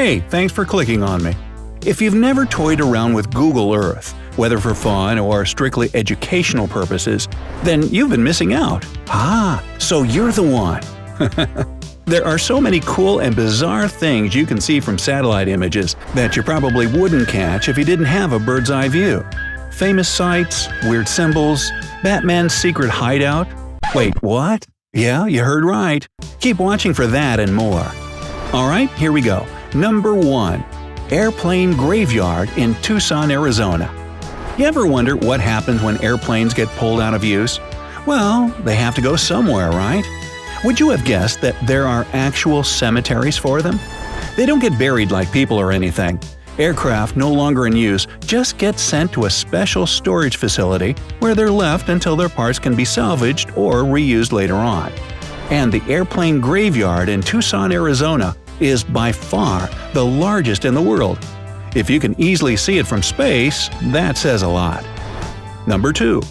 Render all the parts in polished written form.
Hey, thanks for clicking on me. If you've never toyed around with Google Earth, whether for fun or strictly educational purposes, then you've been missing out. So you're the one. There are so many cool and bizarre things you can see from satellite images that you probably wouldn't catch if you didn't have a bird's eye view. Famous sights, weird symbols, Batman's secret hideout. Wait, what? Yeah, you heard right. Keep watching for that and more. Alright, here we go. Number 1. Airplane Graveyard in Tucson, Arizona. You ever wonder what happens when airplanes get pulled out of use? Well, they have to go somewhere, right? Would you have guessed that there are actual cemeteries for them? They don't get buried like people or anything. Aircraft no longer in use just get sent to a special storage facility where they're left until their parts can be salvaged or reused later on. And the Airplane Graveyard in Tucson, Arizona is by far the largest in the world. If you can easily see it from space, that says a lot. Number 2.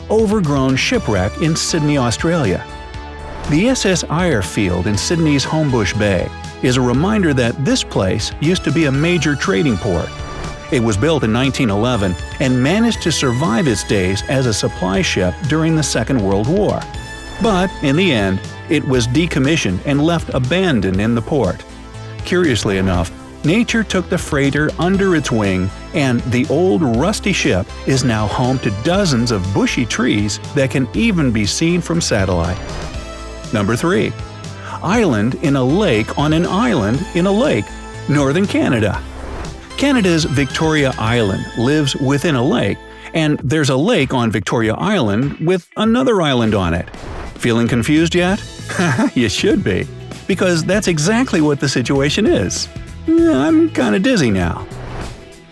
Overgrown shipwreck in Sydney, Australia. The SS Irefield in Sydney's Homebush Bay is a reminder that this place used to be a major trading port. It was built in 1911 and managed to survive its days as a supply ship during the Second World War. But, in the end, it was decommissioned and left abandoned in the port. Curiously enough, nature took the freighter under its wing, and the old rusty ship is now home to dozens of bushy trees that can even be seen from satellite. Number 3. Island in a lake on an island in a lake, northern Canada. Canada's Victoria Island lives within a lake, and there's a lake on Victoria Island with another island on it. Feeling confused yet? You should be, because that's exactly what the situation is. I'm kinda dizzy now.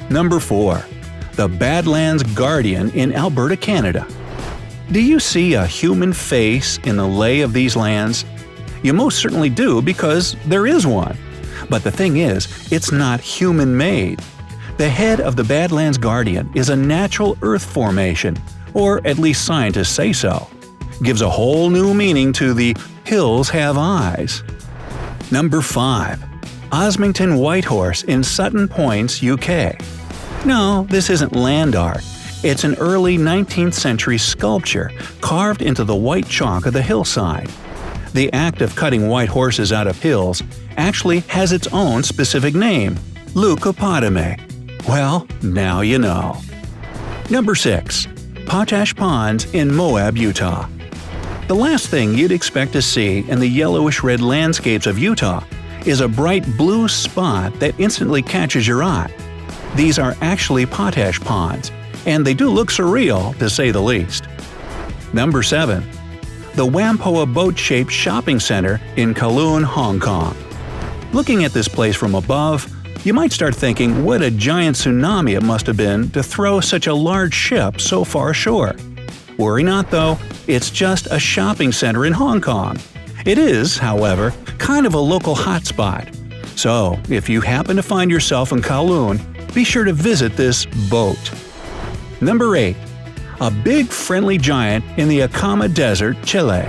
Number 4. The Badlands Guardian in Alberta, Canada. Do you see a human face in the lay of these lands? You most certainly do, because there is one. But the thing is, it's not human-made. The head of the Badlands Guardian is a natural earth formation, or at least scientists say so. Gives a whole new meaning to the "hills have eyes." Number 5. Osmington Whitehorse in Sutton Points, UK. No, this isn't land art. It's an early 19th century sculpture carved into the white chalk of the hillside. The act of cutting white horses out of hills actually has its own specific name – leucopotame. Well, now you know. Number 6. Potash Ponds in Moab, Utah. The last thing you'd expect to see in the yellowish-red landscapes of Utah is a bright blue spot that instantly catches your eye. These are actually potash ponds, and they do look surreal, to say the least. Number 7. The Whampoa Boat-shaped shopping center in Kowloon, Hong Kong. Looking at this place from above, you might start thinking what a giant tsunami it must have been to throw such a large ship so far ashore. Worry not though, it's just a shopping center in Hong Kong. It is, however, kind of a local hotspot. So, if you happen to find yourself in Kowloon, be sure to visit this boat. Number 8. A big friendly giant in the Acama Desert, Chile.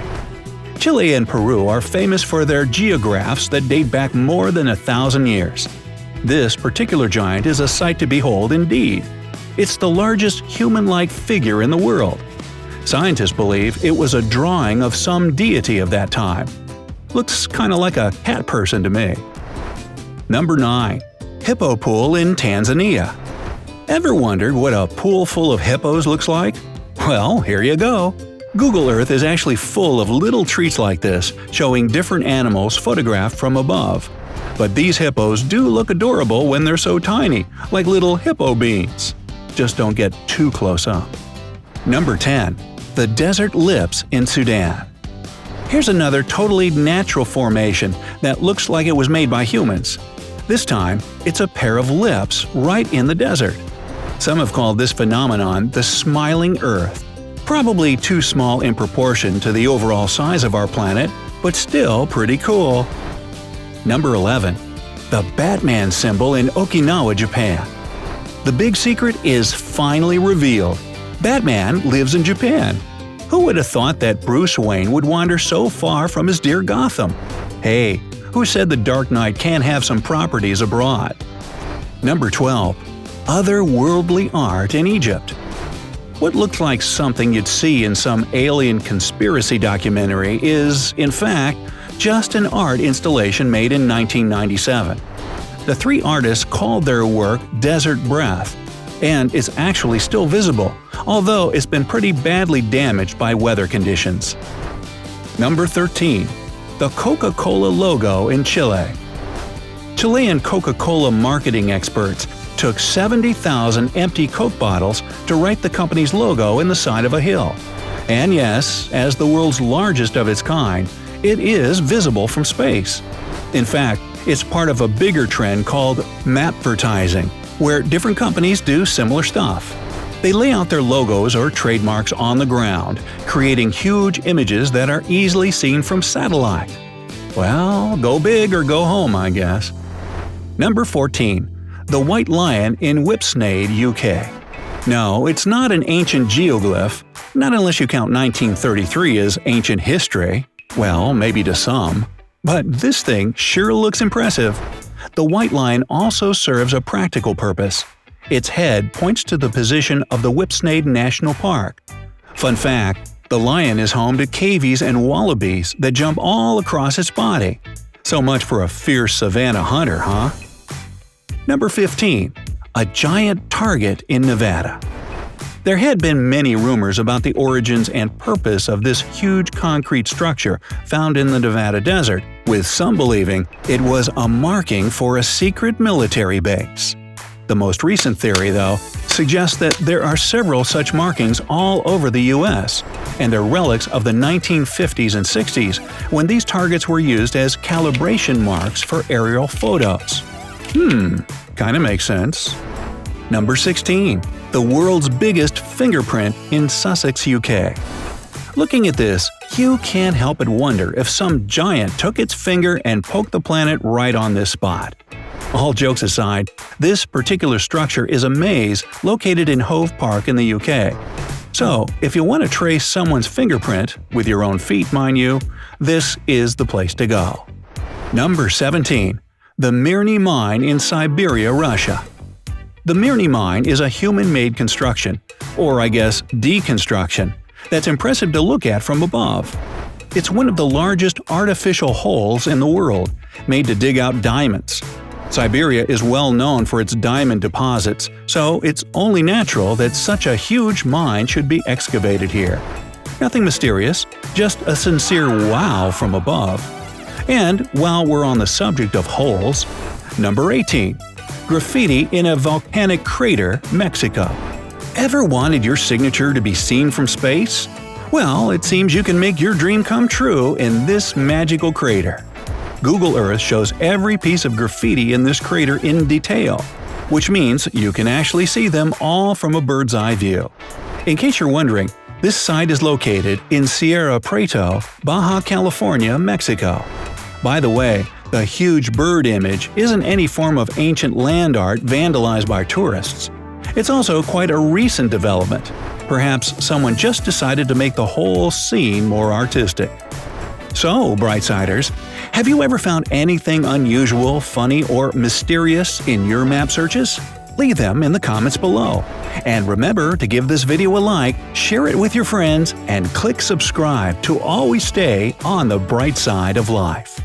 Chile and Peru are famous for their geographs that date back more than 1,000 years. This particular giant is a sight to behold indeed. It's the largest human-like figure in the world. Scientists believe it was a drawing of some deity of that time. Looks kinda like a cat person to me. Number 9. Hippo Pool in Tanzania. Ever wondered what a pool full of hippos looks like? Well, here you go. Google Earth is actually full of little treats like this, showing different animals photographed from above. But these hippos do look adorable when they're so tiny, like little hippo beans. Just don't get too close up. Number 10. The Desert Lips in Sudan. Here's another totally natural formation that looks like it was made by humans. This time, it's a pair of lips right in the desert. Some have called this phenomenon the smiling Earth. Probably too small in proportion to the overall size of our planet, but still pretty cool. Number 11. The Batman symbol in Okinawa, Japan. The big secret is finally revealed. Batman lives in Japan. Who would have thought that Bruce Wayne would wander so far from his dear Gotham? Hey, Who said the dark night can't have some properties abroad? Number 12. Otherworldly art in Egypt. What looks like something you'd see in some alien conspiracy documentary is, in fact, just an art installation made in 1997. The three artists called their work Desert Breath, and it's actually still visible, although it's been pretty badly damaged by weather conditions. Number 13. The Coca-Cola logo in Chile. Chilean Coca-Cola marketing experts took 70,000 empty Coke bottles to write the company's logo in the side of a hill. And yes, as the world's largest of its kind, it is visible from space. In fact, it's part of a bigger trend called mapvertising, where different companies do similar stuff. They lay out their logos or trademarks on the ground, creating huge images that are easily seen from satellite. Well, go big or go home, I guess. Number 14. The White Lion in Whipsnade, UK. No, it's not an ancient geoglyph, not unless you count 1933 as ancient history. Well, maybe to some. But this thing sure looks impressive. The White Lion also serves a practical purpose. Its head points to the position of the Whipsnade National Park. Fun fact, the lion is home to cavies and wallabies that jump all across its body. So much for a fierce savanna hunter, huh? Number 15. A giant target in Nevada. There had been many rumors about the origins and purpose of this huge concrete structure found in the Nevada desert, with some believing it was a marking for a secret military base. The most recent theory, though, suggests that there are several such markings all over the U.S., and they're relics of the 1950s and 60s, when these targets were used as calibration marks for aerial photos. Kinda makes sense. Number 16. The world's biggest fingerprint in Sussex, UK. Looking at this, you can't help but wonder if some giant took its finger and poked the planet right on this spot. All jokes aside, this particular structure is a maze located in Hove Park in the UK. So, if you want to trace someone's fingerprint, with your own feet mind you, this is the place to go. Number 17. The Mirny Mine in Siberia, Russia. The Mirny Mine is a human-made construction, or I guess deconstruction, that's impressive to look at from above. It's one of the largest artificial holes in the world, made to dig out diamonds. Siberia is well known for its diamond deposits, so it's only natural that such a huge mine should be excavated here. Nothing mysterious, just a sincere wow from above. And while we're on the subject of holes, number 18. Graffiti in a volcanic crater, Mexico. Ever wanted your signature to be seen from space? Well, it seems you can make your dream come true in this magical crater. Google Earth shows every piece of graffiti in this crater in detail, which means you can actually see them all from a bird's eye view. In case you're wondering, this site is located in Sierra Preto, Baja California, Mexico. By the way, the huge bird image isn't any form of ancient land art vandalized by tourists. It's also quite a recent development. Perhaps someone just decided to make the whole scene more artistic. So, Brightsiders, have you ever found anything unusual, funny, or mysterious in your map searches? Leave them in the comments below. And remember to give this video a like, share it with your friends, and click subscribe to always stay on the bright side of life.